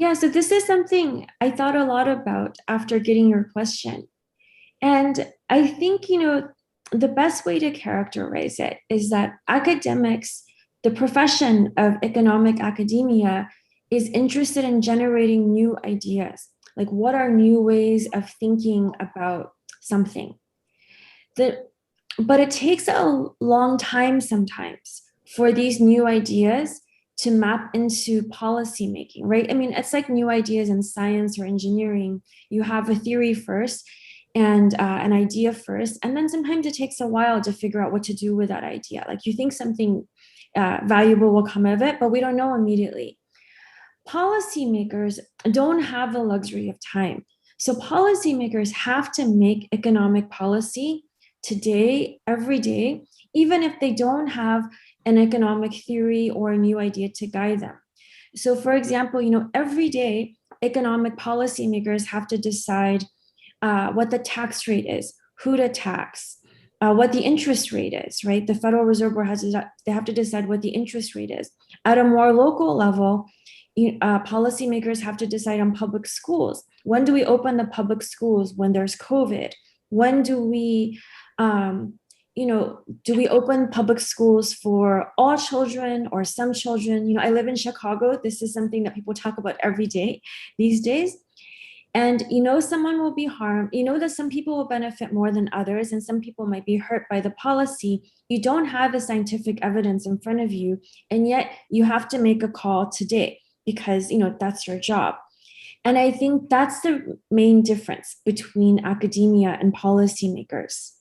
Yeah, so this is something I thought a lot about after getting your question. And I think, the best way to characterize it is that academics, the profession of economic academia, is interested in generating new ideas. Like, what are new ways of thinking about something? The, but it takes a long time sometimes for these new ideas to map into policy making, right? I mean, it's like new ideas in science or engineering. You have a theory first and an idea first, and then sometimes it takes a while to figure out what to do with that idea. Like you think something valuable will come of it, but we don't know immediately. Policymakers don't have the luxury of time. So policymakers have to make economic policy today, every day, even if they don't have an economic theory or a new idea to guide them. So for example, every day economic policymakers have to decide what the tax rate is, who to tax, what the interest rate is, right? The Federal Reserve Board they have to decide what the interest rate is. At a more local level, policymakers have to decide on public schools. When do we open the public schools when there's COVID? When do we, do we open public schools for all children or some children? I live in Chicago. This is something that people talk about every day these days. And someone will be harmed. That some people will benefit more than others, and some people might be hurt by the policy. You don't have the scientific evidence in front of you, and yet you have to make a call today because that's your job. And I think that's the main difference between academia and policymakers.